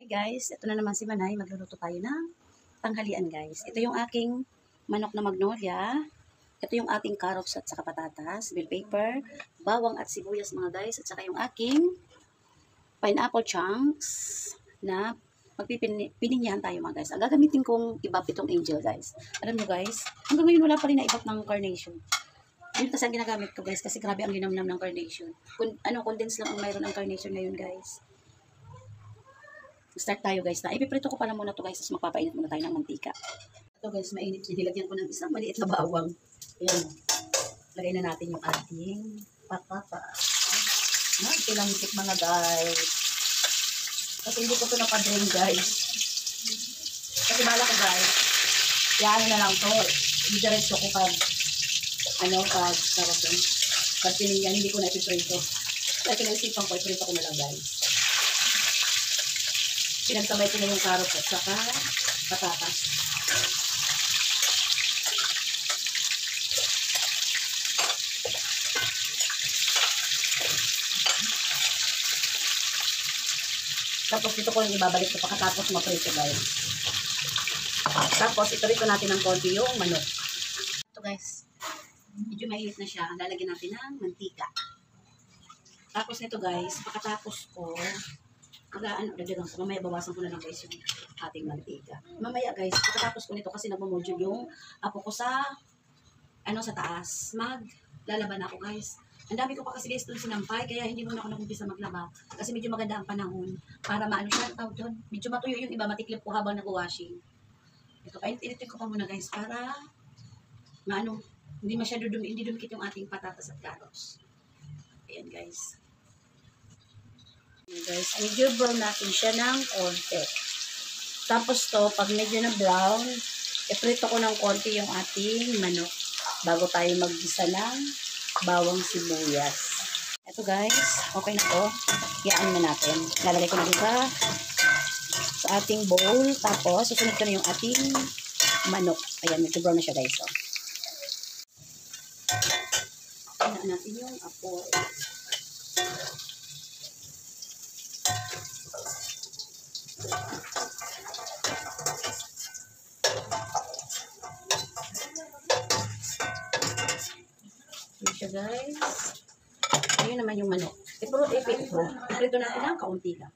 Hey guys, ito na naman si Manay. Magluluto tayo ng tanghalian guys. Ito yung aking manok na magnolia. Ito yung ating carrots at saka patatas, bell pepper, bawang at sibuyas mga guys. At saka yung aking pineapple chunks na magpipininyahan tayo mga guys. Ang gagamitin kong ibap itong angel guys. Alam nyo guys, hanggang ngayon wala pa rin na ibap ng carnation. Yun kasi ang ginagamit ko guys kasi grabe ang linamnam ng carnation. Condense lang ang mayroon ng carnation ngayon guys. Start tayo guys na. Ipiprito ko pala muna to guys. Tapos magpapainit muna tayo ng mantika. Ito guys, mainit. Nilagyan ko ng isang maliit na bawang. Ayan. Lagay na natin yung ating patatas. Ito lang itik mga guys. Kasi hindi ko ito napadrin guys. Kasi bala ko guys. Yan na lang to. Diretso ko pag pag pininggan, hindi ko na ipiprito. Kaya kinasipan ko, iprito ko na lang guys. Pinagsabay ko na yung carrots at saka patatas. Tapos dito ko yung ibabalik ko pagkatapos maprito guys. Tapos iturito natin ng konti yung manok. Ito guys, medyo mainit na siya. Lalagyan natin ng mantika. Tapos nito guys, pagkatapos ko dagdagan ko. Mamaya bawasan ko na lang guys yung ating mantika. Mamaya guys, pagkatapos ko nito kasi nagmo-module yung apo ko sa taas. Maglalaban ako guys. Ang dami ko pa kasi guys doon sinampay, kaya hindi muna ako nag-umpisa maglaba. Kasi medyo maganda ang panahon para siya tawag doon. Medyo matuyo yung iba, matiklip ko habang nag-washing. Ito, kaya initin ko pa muna guys para hindi masyado hindi dumikit yung ating patatas at carrots. Ayan guys. Guys, medyo brown natin siya ng konti. Tapos to, pag medyo na brown, iprito ko ng konti yung ating manok bago tayo maggisa ng bawang sibuyas. Ito guys, okay na to. Iyaan na natin. Lalagay ko na dito sa ating bowl. Tapos, susunod ko na yung ating manok. Ayan, medyo brown na siya guys. Iyaan natin yung apoy. Ayan siya guys. Ayun naman yung manok. Iprito natin ng kaunti lang.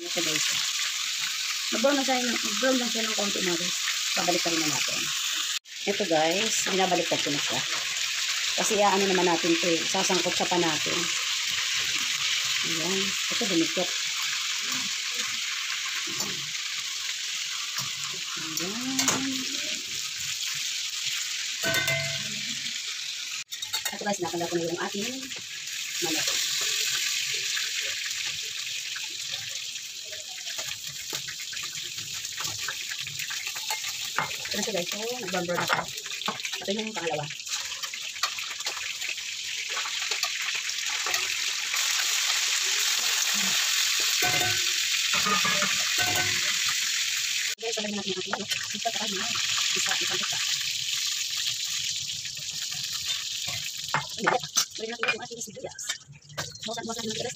Ito guys. Mag-brown lang siya ng konti na guys. Babalik pa rin na natin. Ito guys, binabaliktad ko na siya. Kasi naman natin ito eh. Sasangkot siya pa natin. Ayan. Ito dumikit. Ayan. Ito guys, nakanda ko na yung ating manok. Ito na siya guys. So, nag-brown na siya. Ito yung pangalawa. Guys, sabay natin yung ating manok. Isa pa tayo na. Isang pita. Balik natin yung ating sibuyas. Bawasan ng tres.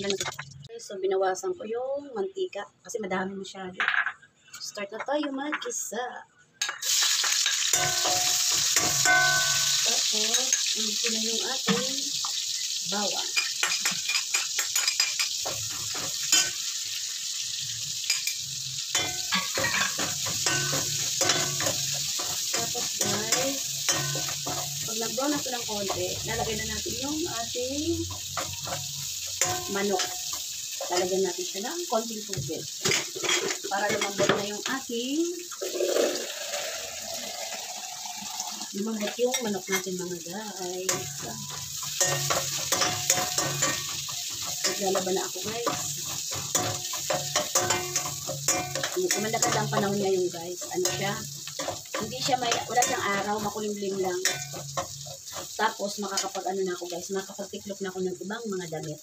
So, binawasan ko yung mantika. Kasi madami masyado. Start na tayo mag-isa. Tapos, ito na yung ating bawang. Tapos guys, pag nag-brown na ito ng konti, lalagay na natin yung ating manok. Lalagyan natin siya ng konting tubig. Para lumambot na yung ating manok natin mga guys. Naglalaban na ako guys. Kumanda ka ang panahon ngayon guys. Ano siya? Hindi siya wala siyang araw, makulimlim lang. Tapos makakapag-ano na ako guys, makakapag-tiklop na ako ng ibang mga damit.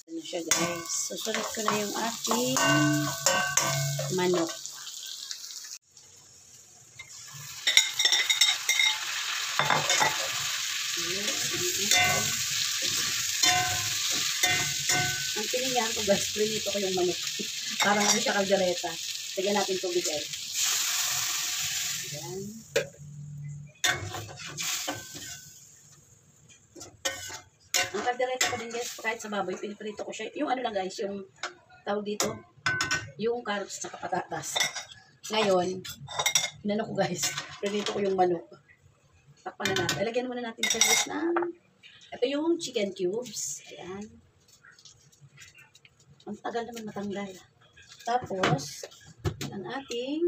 Ano siya guys, susunod ko na yung aking manok. Ang pinilihan ko guys, prinito ko yung manok. Parang ano siya kaldereta. Lagyan natin tubig guys. Ayan. Ang kaldereta ko din guys, kahit sa baboy, piniprito ko siya. Yung ano lang guys, yung tawag dito, yung carrots at patatas. Ngayon, inano ko guys, prinito ko yung manok. Takpan na natin. Lagyan muna natin sa guys na, ito yung chicken cubes. Ayan. Ang tagal naman matanggal. Tapos, ang ating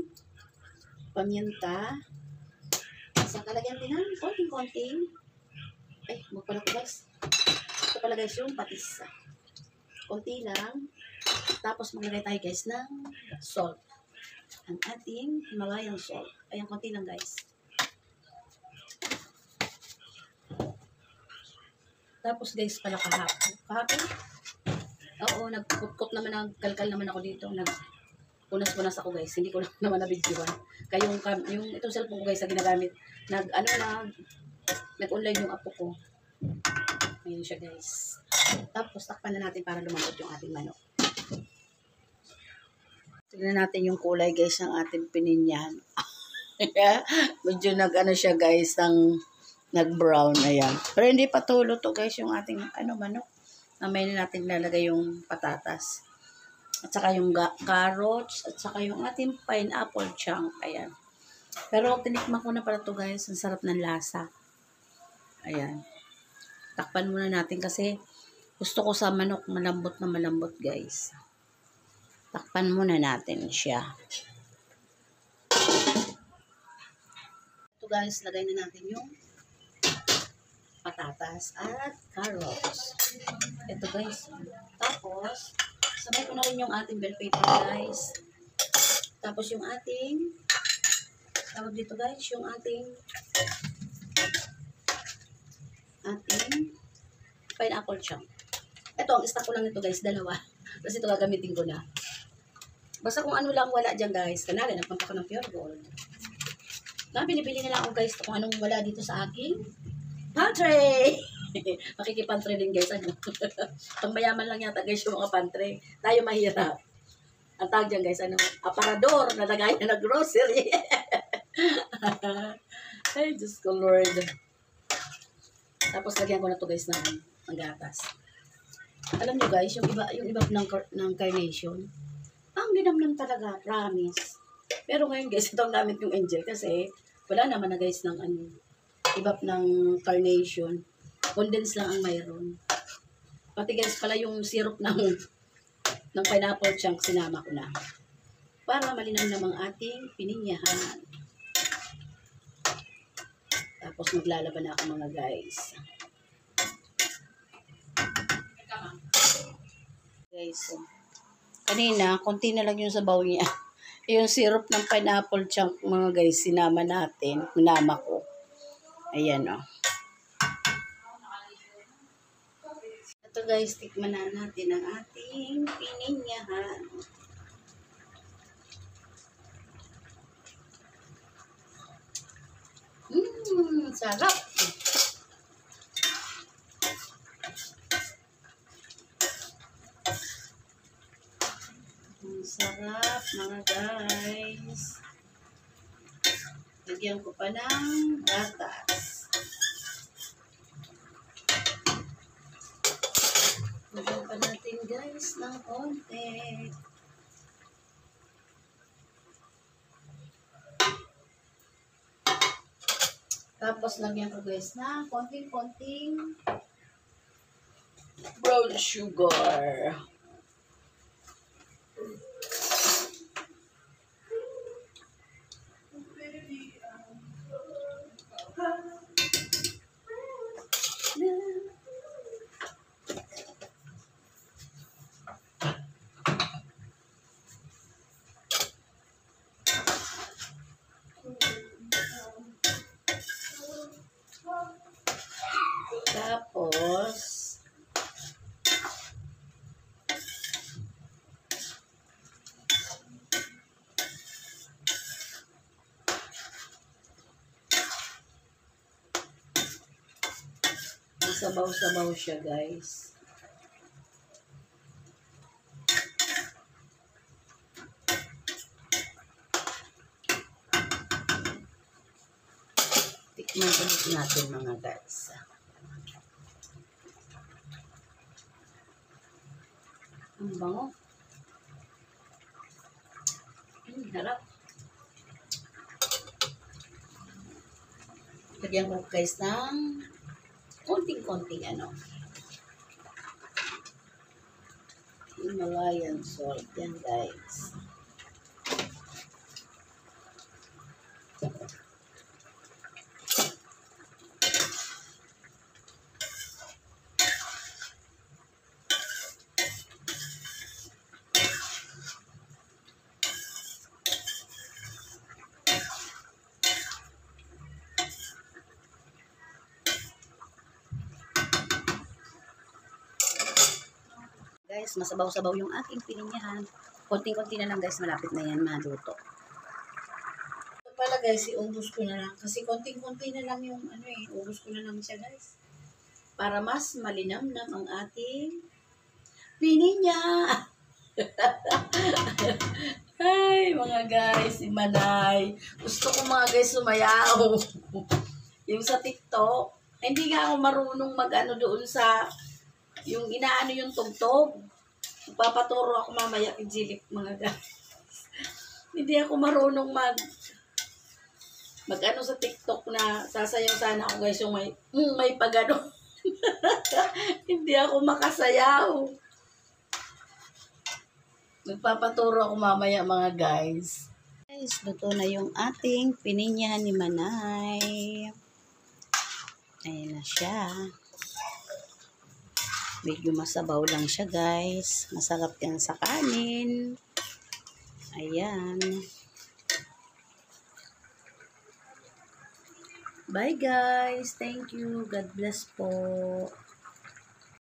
paminta. Isang kalagyan din ng konting-konting. Ay, magpala ko guys. Ito pala guys yung patis. Konti lang. Tapos maglagay tayo guys ng salt. Ang ating Himalayan salt. Ayan, konti lang guys. Tapos guys pala kahapon. Kahapon? Oo, nagkutkot naman, nagkalkal naman ako dito. Punas-punas ako guys. Hindi ko naman nabidyoan. Kaya yung itong cellphone ko guys na ginagamit, nag-online yung apo ko. Ayun siya guys. Tapos takpan na natin para lumambot yung ating manok. Tignan natin yung kulay guys ng ating pininyan. Medyo nag-ano siya guys, nag-brown. Ayan. Pero hindi pa tulo to guys yung ating manok. Mamaya na natin lalagay yung patatas. At saka yung carrots. At saka yung ating pineapple chunk. Ayan. Pero tinikman ko na pala to guys. Ang sarap ng lasa. Ayan. Takpan muna natin kasi gusto ko sa manok malambot na malambot guys. Takpan muna natin siya. Ito guys, lagay na natin yung patatas at carrots. Ito guys. Tapos, sabay ko na rin yung ating bell pepper guys. Tapos yung ating, tawag dito guys, yung ating pineapple chunk. Ito, ang stock ko lang ito guys, dalawa. Kasi ito gagamitin ko na. Basta kung ano lang wala dyan guys, kanala, nagpampa ko ng pure gold. Binibili na lang ako guys kung anong wala dito sa aking pantry. Makikipantry din guys. Pang mayaman lang yata guys yung mga pantry. Tayo mahirap. Ang tawag dyan guys, aparador na lagayan na grocery. Ay, Diyos ko Lord. Tapos lagyan ko na to guys ng gatas. Alam nyo guys, yung iba ng carnation, ang linamnam talaga, promise. Pero ngayon guys, itong gamit yung angel kasi wala naman na guys ng iba ng carnation. Condense lang ang mayroon. Pati guys pala yung syrup ng pineapple chunk sinama ko na. Para malinamnam ang ating pininyahan. Tapos maglalaban na ako mga guys. Guys, so, kanina, konti na lang yung sabaw niya. Yung syrup ng pineapple chunk mga guys, sinama natin. Minama ko. Ayan o. Ito guys, tikman na natin ang ating pininyahan. Sarap. Sarap mga guys. Lagyan ko pa ng gatas. Lagyan pa natin guys ng konti. Tapos lagyan ko guys na konting-konting brown sugar. Tapos, masabaw-sabaw siya, guys. Tikman ulit natin mga guys. Ang bango. Harap. Lagyan ko guys ng konting-konting Himalayan salt. Yan guys. Guys, masabaw-sabaw yung aking pininyahan. Konting-konti na lang guys, malapit na yan maluto. Ito pala guys, iubos ko na lang. Kasi konting-konti na lang yung ubos ko na lang siya guys. Para mas malinamnam ang ating pininya. Ay, mga guys, si Manay. Gusto ko mga guys sumayaw. Yung sa TikTok, hindi nga ako marunong doon sa yung inaano yung tugtog. Papaturo ako mamaya kay Jilip mga guys. Hindi ako marunong mag sa TikTok na sasayaw sana ako guys yung may pagano. Hindi ako makasayaw. Magpapaturo ako mamaya mga guys. Guys, luto na yung ating pininyahan ni Manay. Ayan na siya. Medyo masabaw lang siya guys. Masarap yan sa kanin. Ayan. Bye guys. Thank you. God bless po.